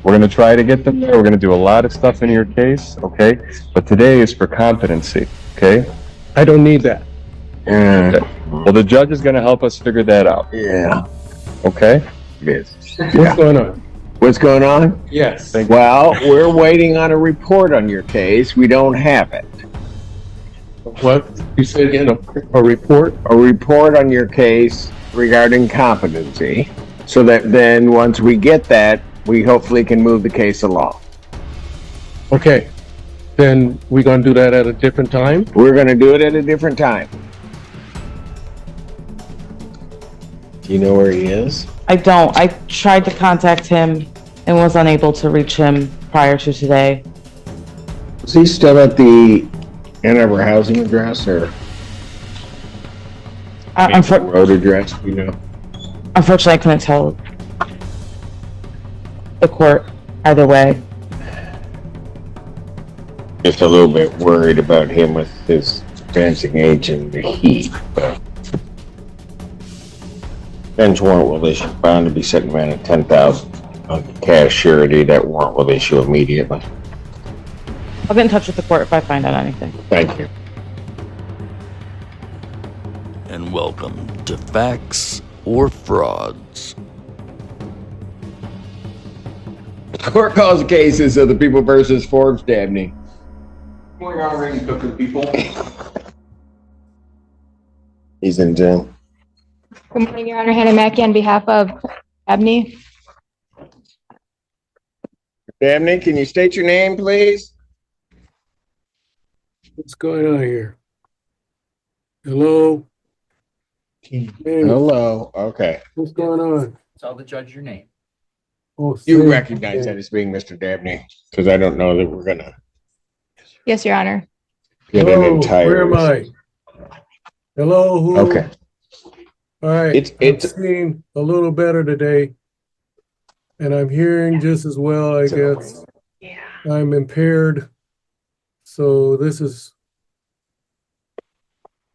We're going to try to get them there. We're going to do a lot of stuff in your case, okay? But today is for competency, okay? I don't need that. Okay. Well, the judge is going to help us figure that out. Yeah. Okay? Yes. What's going on? What's going on? Yes. Well, we're waiting on a report on your case. We don't have it. What? You said again, a report? A report on your case regarding competency, so that then once we get that, we hopefully can move the case along. Okay. Then we're going to do that at a different time? We're going to do it at a different time. Do you know where he is? I don't. I tried to contact him and was unable to reach him prior to today. Is he still at the Ann Arbor housing address or road address? You know. Unfortunately, I couldn't tell the court either way. Just a little bit worried about him with his advancing age and the heat, but bench warrant will issue, bound to be set man at 10,000 on cash surety. That warrant will issue immediately. I'll get in touch with the court if I find out anything. Thank you. And welcome to Facts or Frauds. Court calls cases of the People versus Forbes, Dabney. Morning, Honorary Cooking people. He's in jail. Good morning, Your Honor. Hannah Mackey on behalf of Dabney. Dabney, can you state your name, please? What's going on here? Hello? Hey, Hello. Okay. what's going on? Tell the judge your name. Oh, You say- recognize that as being Mr. Dabney, because I don't know that we're gonna Yes, Your Honor. get an Hello, entire. where am I? Hello, who? Okay. All right, It's- I'm seeing a little better today. And I'm hearing just as well, I guess. I'm impaired. So this is,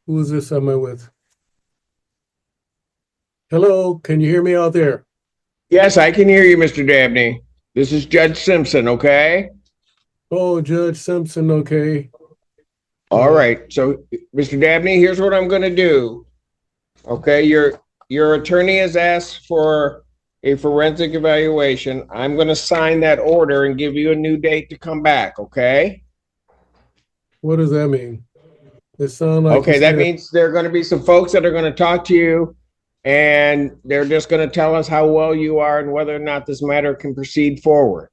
who is this am I with? Hello, can you hear me out there? Yes, I can hear you, Mr. Dabney. This is Judge Simpson, okay? Oh, Judge Simpson, okay. All right. So, Mr. Dabney, here's what I'm gonna do. Okay, your attorney has asked for a forensic evaluation. I'm gonna sign that order and give you a new date to come back, okay? What does that mean? It sounds like. Okay, you that said- means there are gonna be some folks that are gonna talk to you, and they're just gonna tell us how well you are and whether or not this matter can proceed forward.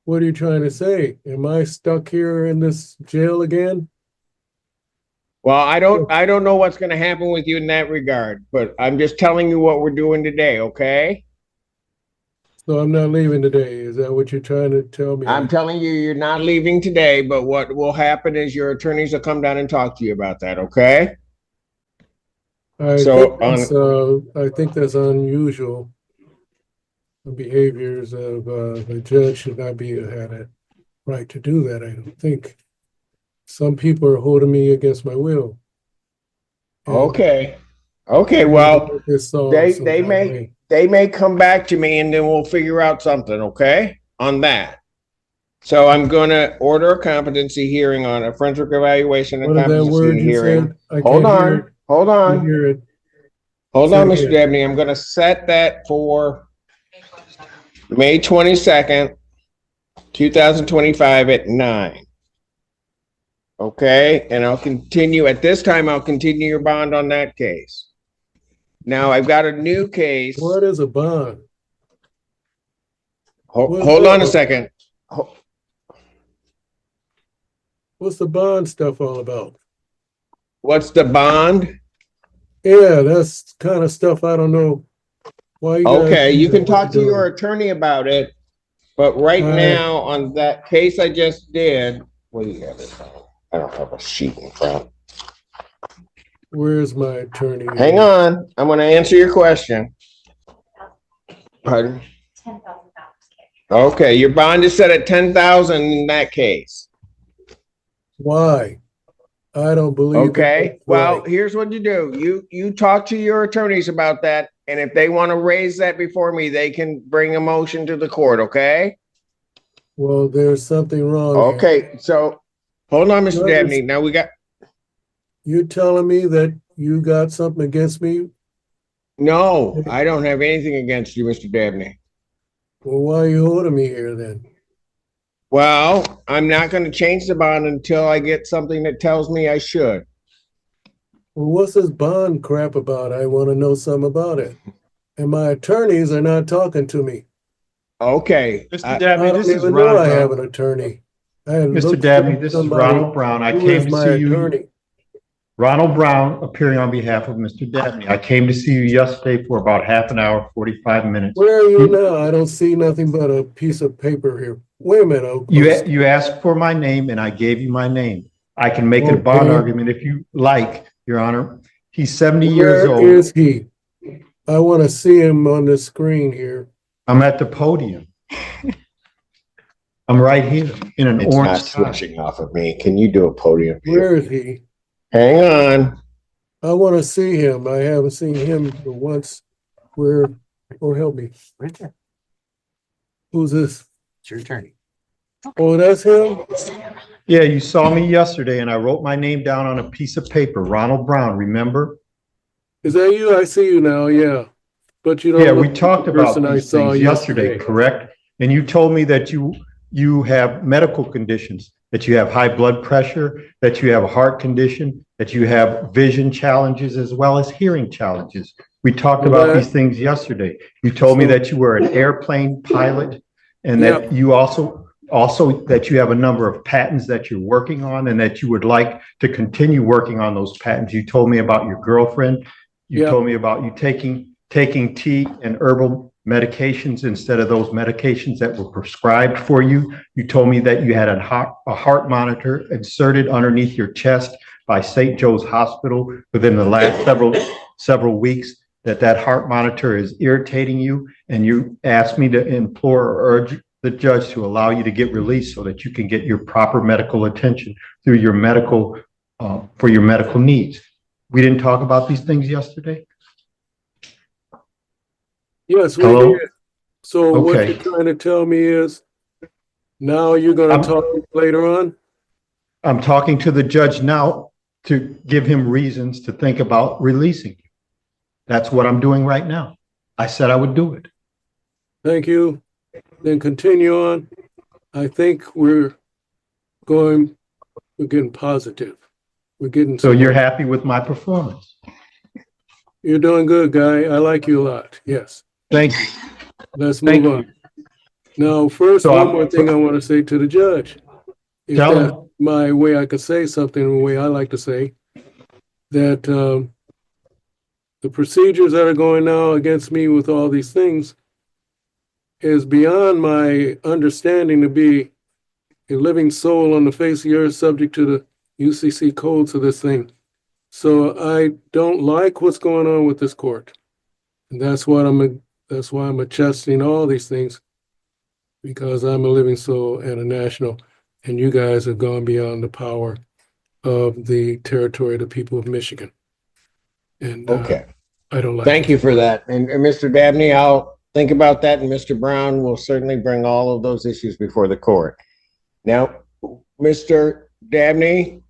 What are you trying to say? Am I stuck here in this jail again? Well, I don't know what's gonna happen with you in that regard, but I'm just telling you what we're doing today, okay? So I'm not leaving today. Is that what you're trying to tell me? I'm telling you, you're not leaving today, but what will happen is your attorneys will come down and talk to you about that, okay? I so think that's unusual. The behaviors of the judge should not be had a right to do that. I don't think. Some people are holding me against my will. And Okay. Okay, well, this all they somehow may come back to me and then we'll figure out something, okay? On that. So I'm gonna order a competency hearing on a forensic evaluation and What is that word competency you hearing. said? I Hold can't hear on, it. hold I on, can't hear it. hold Say on, it Mr. again. Dabney. I'm gonna set that for May 22nd, 2025 at 9. Okay, and I'll continue, at this time, I'll continue your bond on that case. Now, I've got a new case. What is a bond? Hold on a second. What's the bond stuff all about? What's the bond? Yeah, that's kind of stuff I don't know. Why you guys Okay, do you can what talk to you're your doing. attorney about it, but right All right. now, on that case I just did, what do you have it on? I don't have a sheet in front. Where's my attorney? Hang on, I'm gonna answer your question. Pardon? Okay, your bond is set at 10,000 in that case. Why? I don't believe. Okay, that's well, right. here's what you do. You talk to your attorneys about that, and if they want to raise that before me, they can bring a motion to the court, okay? Well, there's something wrong here. Okay, so, hold on, Mr. Notice- Dabney. Now we got, You telling me that you got something against me? no, I don't have anything against you, Mr. Dabney. Well, why are you holding me here then? Well, I'm not gonna change the bond until I get something that tells me I should. Well, what's this bond crap about? I want to know something about it. And my attorneys are not talking to me. Okay, Mr. Dabney, I this don't is even know Ron I have an Brown. attorney. I had Mr. looked Dabney, for this is somebody Ronald Brown. I who came is to my see you. attorney. Ronald Brown appearing on behalf of Mr. Dabney. I came to see you yesterday for about half an hour, 45 minutes. Where are you now? I don't see nothing but a piece of paper here. Wait a minute. You asked for my name and I gave you my name. I can make a bond Okay. argument if you like, Your Honor. He's 70 years Where old. is he? I want to see him on the screen here. I'm at the podium. I'm right here in an it's not orange tie. switching off of me. Can you do a podium view? Where is he? Hang on. I want to see him. I haven't seen him for once. Where, or help me. Right there. Who's this? It's your attorney. Oh, that's him? Yeah, you saw me yesterday and I wrote my name down on a piece of paper, Ronald Brown, remember? Is that you? I see you now, yeah. But you don't. Yeah, we look talked like the about person I these saw things yesterday, correct? And you told me that you have medical conditions, that you have high blood pressure, that you have a heart condition, that you have vision challenges as well as hearing challenges. We talked about these things yesterday. You told me that you were an airplane pilot and that you also that you have a number of patents that you're working on and that you would like to continue working on those patents. You told me about your girlfriend. You told me about you taking tea and herbal medications instead of those medications that were prescribed for you. You told me that you had a heart monitor inserted underneath your chest by St. Joe's Hospital within the last several weeks, that heart monitor is irritating you, and you asked me to implore or urge the judge to allow you to get released so that you can get your proper medical attention through your medical, for your medical needs. We didn't talk about these things yesterday? Yes, we Hello? did. So what Okay. you're trying to tell me is now you're going to talk later on? I'm talking to the judge now to give him reasons to think about releasing you. That's what I'm doing right now. I said I would do it. Thank you. Then continue on. I think we're getting positive. We're getting. So you're happy with my performance? You're doing good, guy. I like you a lot. Yes. Thank you. Let's Thank move on. Now, first, So one more thing I want to say to the judge. If Tell that's him. my way I could say something, the way I like to say, that the procedures that are going now against me with all these things is beyond my understanding to be a living soul on the face of the earth subject to the UCC codes of this thing. So I don't like what's going on with this court. And that's why I'm adjusting all these things, because I'm a living soul and a national, and you guys have gone beyond the power of the territory of the people of Michigan. And Okay. I don't like Thank it. you for that. And Mr. Dabney, I'll think about that, and Mr. Brown will certainly bring all of those issues before the court. Now, Mr. Dabney,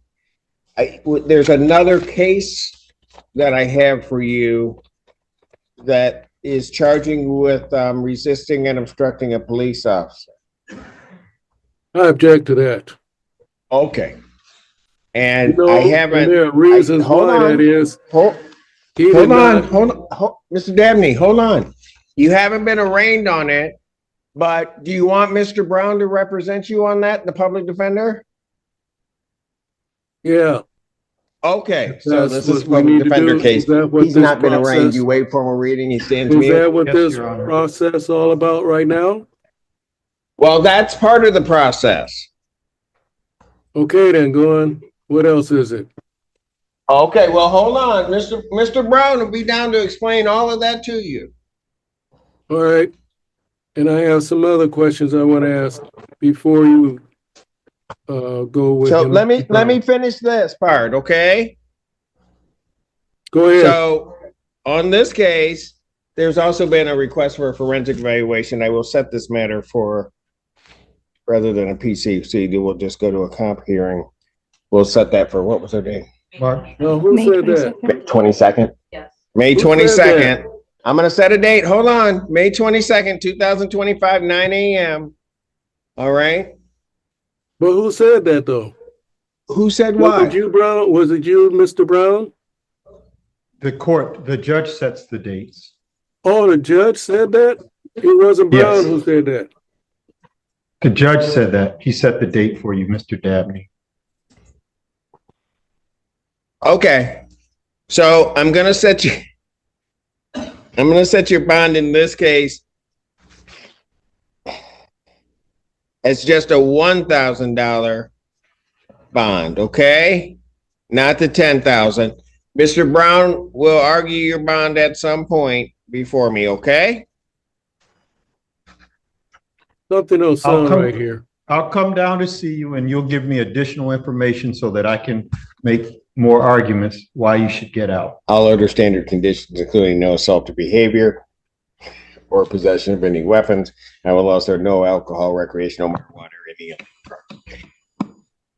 there's another case that I have for you that is charging with resisting and obstructing a police officer. I object to that. Okay. And You know, I haven't. and there are reasons hold why on. that is. Hold on, Mr. Dabney, hold on. You haven't been arraigned on it, but do you want Mr. Brown to represent you on that, the public defender? Yeah. Okay, so That's this is what we public need to defender do. case. Is that what He's this not been arraigned. process- You wait for a reading, he stands Is mute. that what Yes, this Your Honor. process all about right now? Well, that's part of the process. Okay, then go on. What else is it? Okay, well, hold on. Mr. Brown will be down to explain all of that to you. All right. And I have some other questions I want to ask before you go with So him. let me finish this part, okay? Go ahead. So on this case, there's also been a request for a forensic evaluation. I will set this matter for, rather than a PCC, we'll just go to a comp hearing. We'll set that for, what was her name? March. No, who May said that? 22nd. 22nd? Yes. May Who said 22nd. I'm gonna set a date. Hold on. May 22nd, 2025, 9 a.m. All right. But who said that though? Who said Was what? it you, Brown? Was it you, Mr. Brown? The judge sets the dates. Oh, the judge said that? It wasn't Brown Yes. who said that. The judge said that. He set the date for you, Mr. Dabney. Okay. So I'm gonna set your bond in this case as just a $1,000 bond, okay? Not the $10,000. Mr. Brown will argue your bond at some point before me, okay? Something don't sound come- right here. I'll come down to see you and you'll give me additional information so that I can make more arguments why you should get out. All other standard conditions, including no assaultive behavior or possession of any weapons. I will also no alcohol, recreational marijuana, or any other drugs.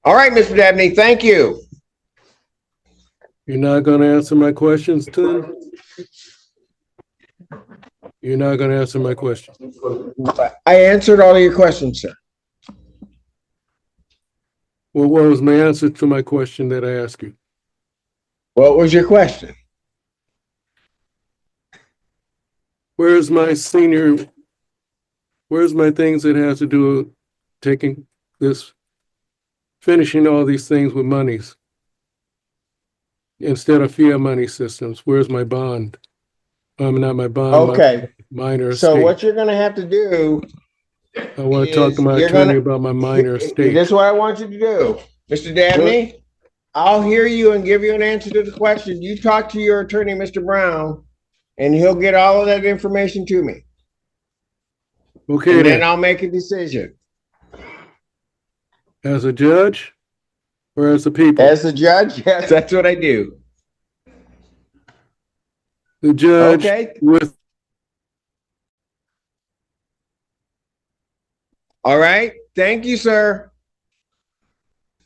All right, Mr. Dabney, thank you. You're not gonna answer my questions, Tim? You're not gonna answer my question. I answered all of your questions, sir. Well, what was my answer to my question that I asked you? What was your question? Where's my things that has to do with finishing all these things with monies? Instead of fiat money systems, where's my bond? Not my bond. Okay, my minor so estate. what you're gonna have to do, I want to talk to my you're attorney gonna- about my minor estate. this is what I want you to do. Mr. Dabney, I'll hear you and give you an answer to the question. You talk to your attorney, Mr. Brown, and he'll get all of that information to me. Okay, And then then, I'll make a decision. as a judge or as a people? As the judge, yes, that's what I do. The judge Okay, with, all right. Thank you, sir.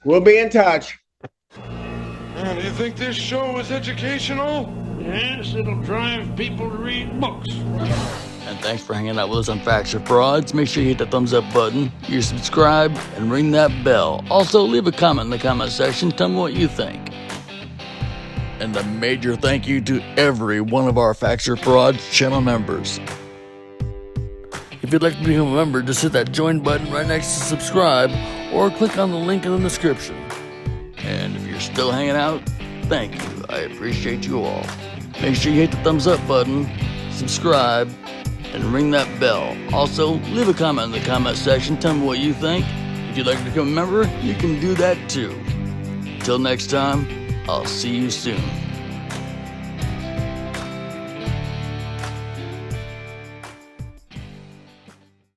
We'll be in touch. Do you think this show is educational? Yes, it'll drive people to read books. And thanks for hanging out with us on Facts or Frauds. Make sure you hit the thumbs up button, you subscribe, and ring that bell. Also, leave a comment in the comment section. Tell me what you think. And a major thank you to every one of our Facts or Frauds channel members. If you'd like to become a member, just hit that join button right next to subscribe or click on the link in the description. And if you're still hanging out, thank you. I appreciate you all. Make sure you hit the thumbs up button, subscribe, and ring that bell. Also, leave a comment in the comment section. Tell me what you think. If you'd like to become a member, you can do that too. Till next time, I'll see you soon.